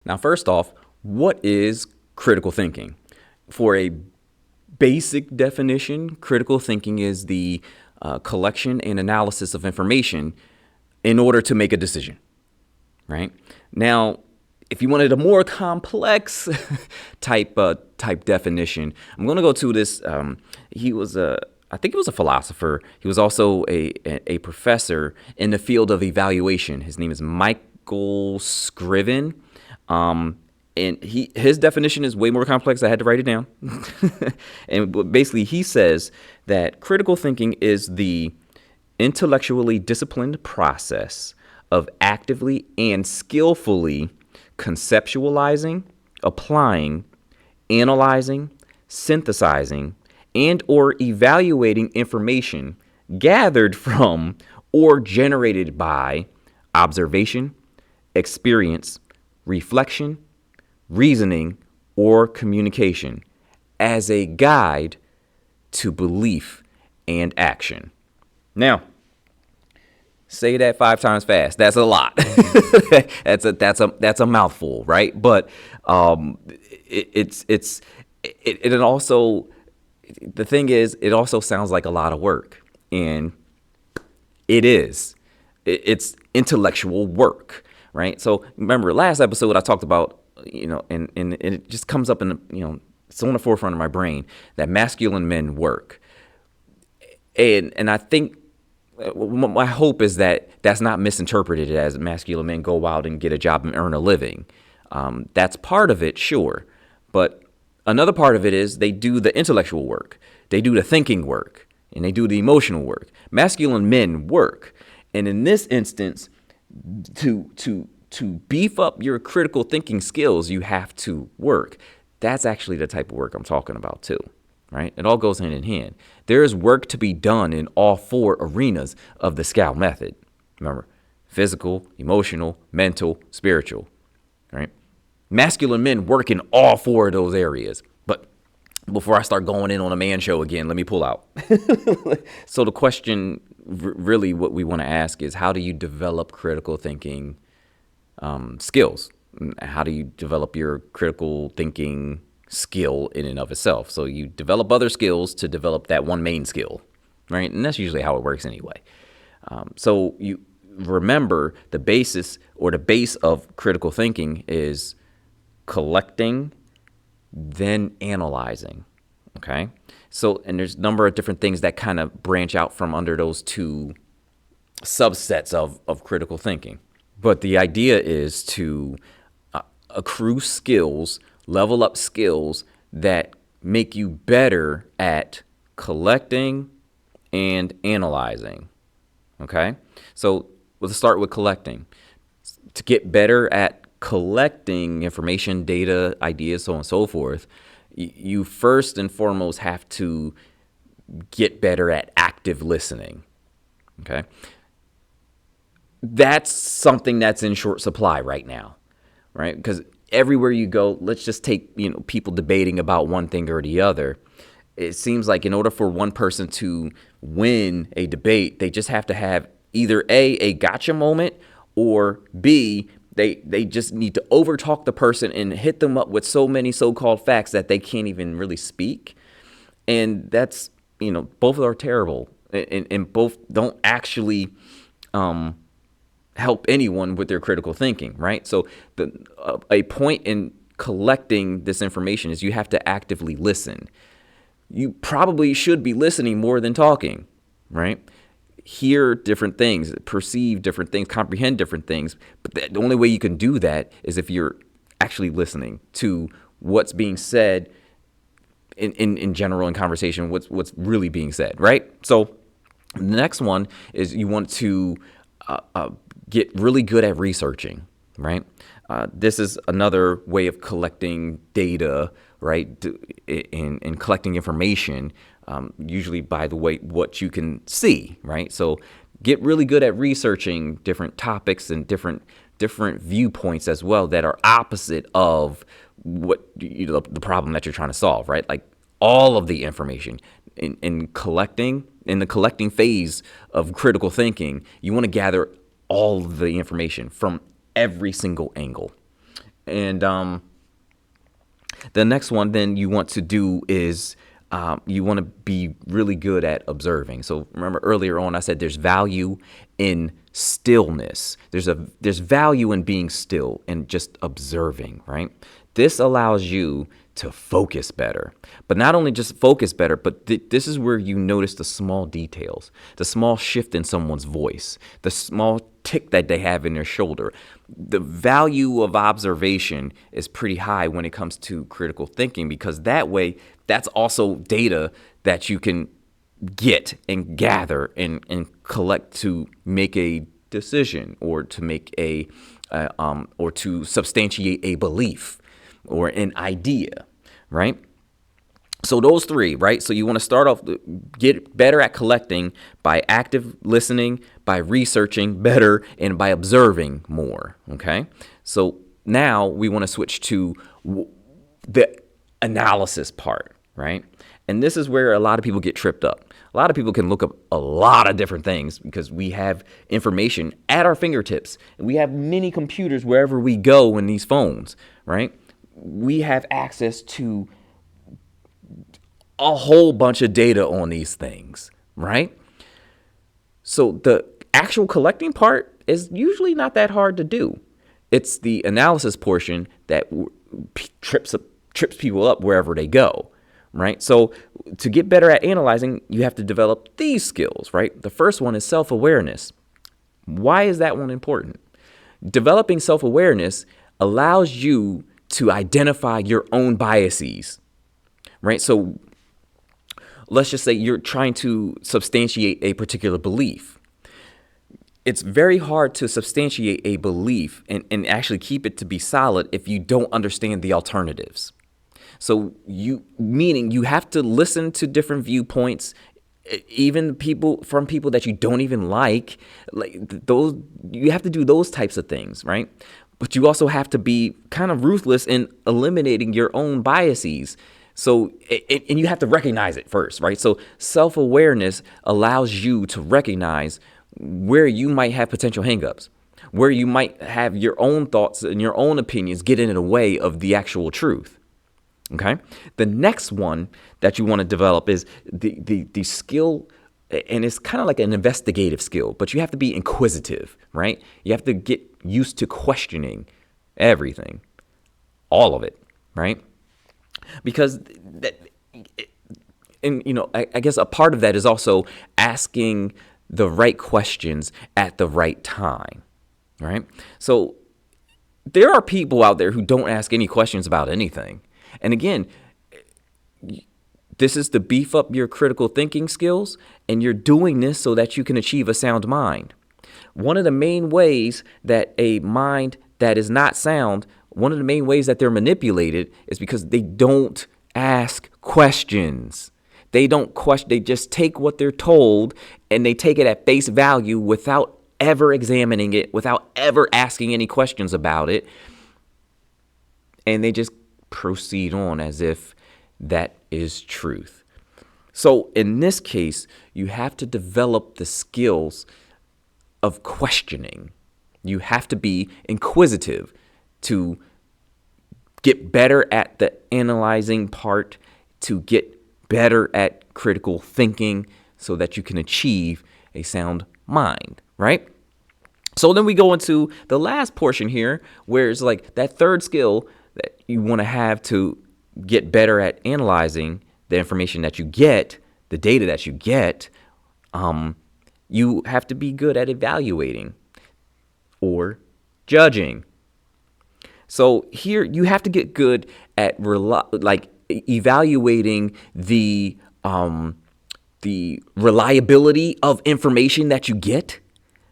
Now, first off, what is critical thinking? For a basic definition, critical thinking is the collection and analysis of information in order to make a decision, right? Now, if you wanted a more complex type definition, I'm going to go to this. I think he was a philosopher. He was also a professor in the field of evaluation. His name is Michael Scriven. And his definition is way more complex. I had to write it down. And basically, he says that critical thinking is the intellectually disciplined process of actively and skillfully conceptualizing, applying, analyzing, synthesizing, and or evaluating information gathered from or generated by observation, experience, reflection, reasoning, or communication as a guide to belief and action. Now, say that 5 times fast. That's a lot. that's a mouthful, right? But it also, the thing is, it also sounds like a lot of work, and it is. It's intellectual work, right? So remember, last episode I talked about, and it just comes up in, it's on the forefront of my brain that masculine men work, and I think my hope is that that's not misinterpreted as masculine men go out and get a job and earn a living. That's part of it, sure. But another part of it is they do the intellectual work. They do the thinking work, and they do the emotional work. Masculine men work. And in this instance, to beef up your critical thinking skills, you have to work. That's actually the type of work I'm talking about too. Right? It all goes hand in hand. There is work to be done in all 4 arenas of the SCAL method. Remember, physical, emotional, mental, spiritual. Right? Masculine men work in all 4 of those areas. But before I start going in on a man show again, let me pull out. So the question, really what we want to ask is, how do you develop critical thinking skills? How do you develop your critical thinking skill in and of itself? So you develop other skills to develop that one main skill, right? And that's usually how it works anyway. So you remember the basis or the base of critical thinking is collecting, then analyzing. Okay. So, and there's a number of different things that kind of branch out from under those 2 subsets of critical thinking. But the idea is to accrue skills, level up skills that make you better at collecting and analyzing. Okay? So let's start with collecting. To get better at collecting information, data, ideas, so on and so forth, you first and foremost have to get better at active listening. Okay? That's something that's in short supply right now, right? Because everywhere you go, let's just take, people debating about one thing or the other. It seems like in order for one person to win a debate, they just have to have either a gotcha moment, or B, they just need to overtalk the person and hit them up with so many so-called facts that they can't even really speak. And that's, both are terrible, and both don't actually help anyone with their critical thinking, right? So a point in collecting this information is you have to actively listen. You probably should be listening more than talking, right? Hear different things, perceive different things, comprehend different things. But the only way you can do that is if you're actually listening to what's being said in general, in conversation, what's really being said, right? So the next one is you want to get really good at researching, right? This is another way of collecting data, right? And collecting information, usually by the way, what you can see, right? So get really good at researching different topics and different viewpoints as well that are opposite of what the problem that you're trying to solve, right? Like all of the information in the collecting phase of critical thinking, you want to gather all of the information from every single angle. And the next one then you want to do is you want to be really good at observing. So remember earlier on I said there's value in stillness. There's value in being still and just observing, right? This allows you to focus better. But not only just focus better, but this is where you notice the small details, the small shift in someone's voice, the small tick that they have in their shoulder. The value of observation is pretty high when it comes to critical thinking, because that way, that's also data that you can get and gather and collect to make a decision, or to make or to substantiate a belief or an idea, right? So those three, right? So you want to start off, get better at collecting by active listening, by researching better, and by observing more, okay? So now we want to switch to the analysis part, right? And this is where a lot of people get tripped up. A lot of people can look up a lot of different things because we have information at our fingertips. We have many computers wherever we go in these phones, right? We have access to a whole bunch of data on these things, right? So the actual collecting part is usually not that hard to do. It's the analysis portion that trips people up wherever they go, right? So to get better at analyzing, you have to develop these skills, right? The first one is self-awareness. Why is that one important? Developing self-awareness allows you to identify your own biases, right? So let's just say you're trying to substantiate a particular belief. It's very hard to substantiate a belief and actually keep it to be solid if you don't understand the alternatives. So meaning you have to listen to different viewpoints, even people that you don't even like those. You have to do those types of things, right? But you also have to be kind of ruthless in eliminating your own biases. So, and you have to recognize it first, right? So self-awareness allows you to recognize where you might have potential hangups, where you might have your own thoughts and your own opinions get in the way of the actual truth. Okay. The next one that you want to develop is the skill, and it's kind of like an investigative skill, but you have to be inquisitive, right? You have to get used to questioning everything, all of it, right? Because I guess a part of that is also asking the right questions at the right time, right? So there are people out there who don't ask any questions about anything. And again, this is to beef up your critical thinking skills, and you're doing this so that you can achieve a sound mind. One of the main ways that a mind that is not sound, one of the main ways that they're manipulated is because they don't ask questions. They don't question, they just take what they're told and they take it at face value without ever examining it, without ever asking any questions about it. And they just proceed on as if that is truth. So in this case, you have to develop the skills of questioning. You have to be inquisitive to get better at the analyzing part, to get better at critical thinking so that you can achieve a sound mind, right? So then we go into the last portion here, where it's like that third skill that you want to have to get better at analyzing the information that you get, the data that you get. You have to be good at evaluating or judging. So here you have to get good at evaluating the reliability of information that you get,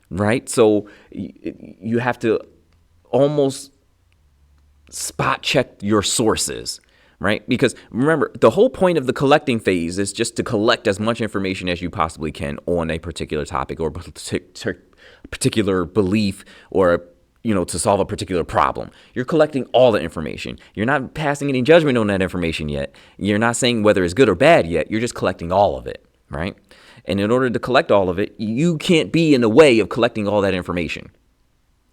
right? So you have to almost spot check your sources, right? Because remember, the whole point of the collecting phase is just to collect as much information as you possibly can on a particular topic or particular belief, or to solve a particular problem. You're collecting all the information. You're not passing any judgment on that information yet. You're not saying whether it's good or bad yet. You're just collecting all of it, right? And in order to collect all of it, you can't be in the way of collecting all that information,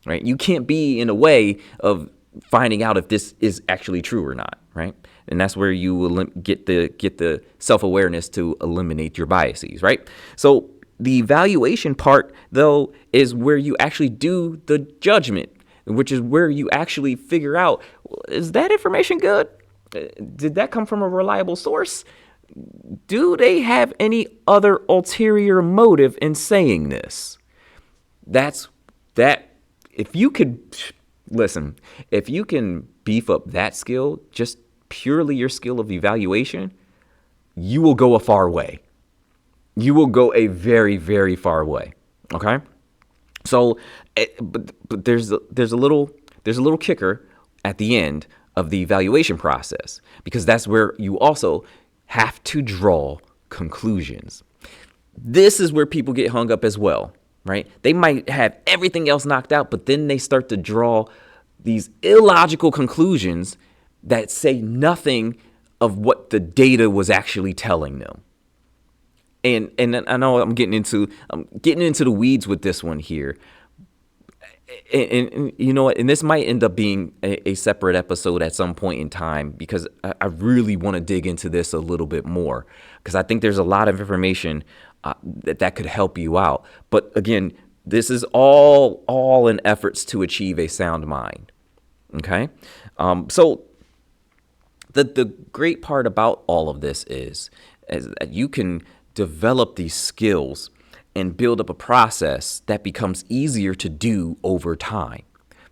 right? You can't be in the way of finding out if this is actually true or not, right? And that's where you will get the self-awareness to eliminate your biases, right? So the evaluation part, though, is where you actually do the judgment, which is where you actually figure out, is that information good? Did that come from a reliable source? Do they have any other ulterior motive in saying this? That's that. If you could listen, if you can beef up that skill, just purely your skill of evaluation, you will go a far way. You will go a very, very far way. Okay. So, but there's a little kicker at the end of the evaluation process, because that's where you also have to draw conclusions. This is where people get hung up as well, right? They might have everything else knocked out, but then they start to draw these illogical conclusions that say nothing of what the data was actually telling them. And I know I'm getting into the weeds with this one here. And you know what? And this might end up being a separate episode at some point in time, because I really want to dig into this a little bit more, because I think there's a lot of information that could help you out. But again, this is all in efforts to achieve a sound mind. Okay, so the great part about all of this is that you can develop these skills and build up a process that becomes easier to do over time,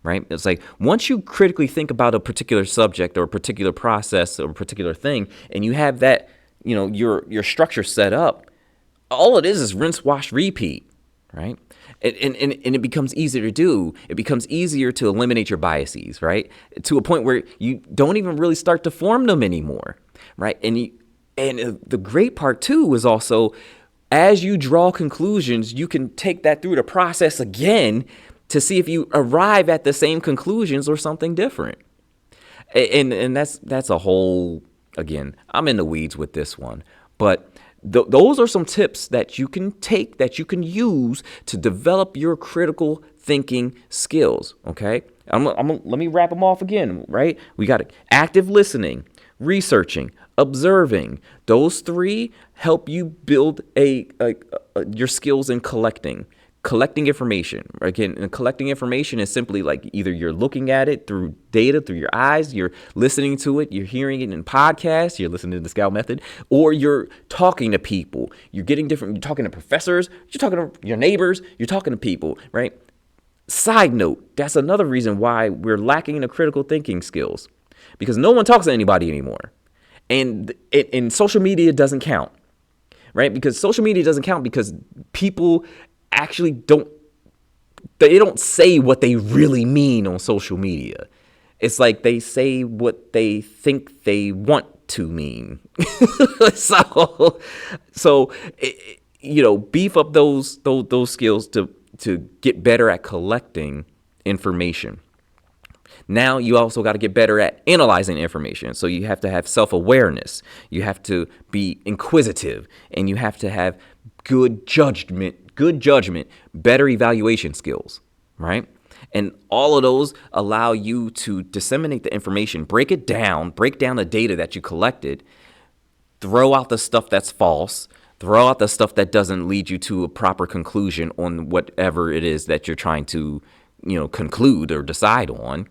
right? It's like once you critically think about a particular subject or a particular process or a particular thing, and you have that, you know, your structure set up, all it is rinse, wash, repeat, right? And it becomes easier to do. It becomes easier to eliminate your biases, right? To a point where you don't even really start to form them anymore, right? And the great part too is also, as you draw conclusions, you can take that through the process again to see if you arrive at the same conclusions or something different. And that's a whole, again, I'm in the weeds with this one, but those are some tips that you can take, that you can use to develop your critical thinking skills. Okay. Let me wrap them off again, right? We got active listening, researching, observing. Those three help you build your skills in collecting information. Again, and collecting information is simply like either you're looking at it through data, through your eyes, you're listening to it, you're hearing it in podcasts, you're listening to the SCAL method, or you're talking to people. You're talking to professors, you're talking to your neighbors, you're talking to people, right? Side note, that's another reason why we're lacking in the critical thinking skills, because no one talks to anybody anymore. And social media doesn't count, right? Because social media doesn't count because people actually don't say what they really mean on social media. It's like they say what they think they want to mean. so beef up those skills to get better at collecting information. Now you also got to get better at analyzing information. So you have to have self-awareness. You have to be inquisitive, and you have to have good judgment, better evaluation skills, right? And all of those allow you to disseminate the information, break down the data that you collected, throw out the stuff that's false, throw out the stuff that doesn't lead you to a proper conclusion on whatever it is that you're trying to, conclude or decide on.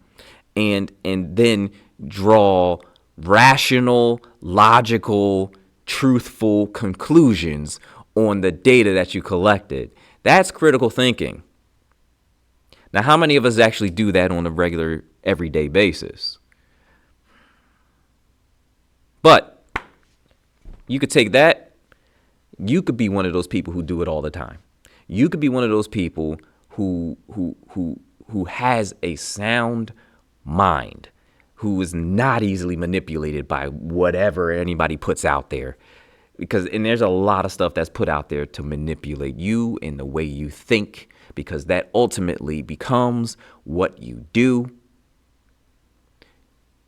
And then draw rational, logical, truthful conclusions on the data that you collected. That's critical thinking. Now, how many of us actually do that on a regular, everyday basis? But you could take that. You could be one of those people who do it all the time. You could be one of those people who has a sound mind, who is not easily manipulated by whatever anybody puts out there, and there's a lot of stuff that's put out there to manipulate you in the way you think, because that ultimately becomes what you do.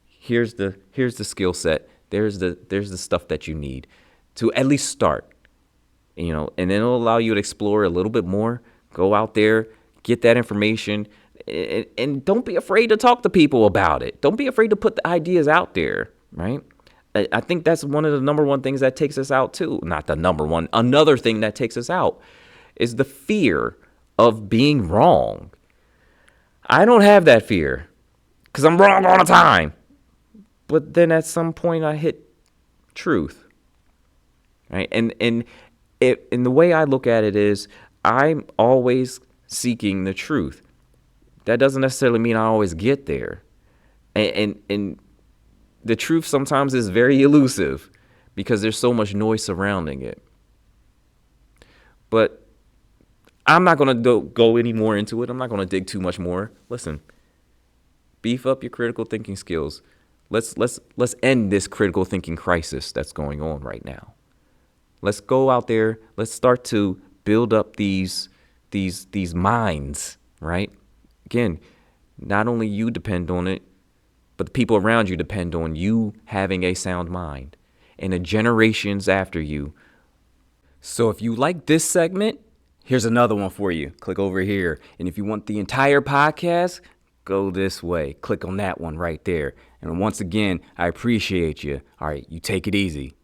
Here's the skill set. There's the stuff that you need to at least start, and then it'll allow you to explore a little bit more. Go out there, get that information, And don't be afraid to talk to people about it. Don't be afraid to put the ideas out there, right? I think that's one of the number one things that takes us out too. Not the number one. Another thing that takes us out is the fear of being wrong. I don't have that fear because I'm wrong all the time. But then at some point I hit truth, right? And the way I look at it is I'm always seeking the truth. That doesn't necessarily mean I always get there. And the truth sometimes is very elusive because there's so much noise surrounding it. But I'm not going to go any more into it. I'm not going to dig too much more. Listen, beef up your critical thinking skills. Let's end this critical thinking crisis that's going on right now. Let's go out there. Let's start to build up these minds, right? Again, not only you depend on it, but the people around you depend on you having a sound mind and the generations after you. So if you like this segment, here's another one for you. Click over here. And if you want the entire podcast, go this way. Click on that one right there. And once again, I appreciate you. All right, you take it easy.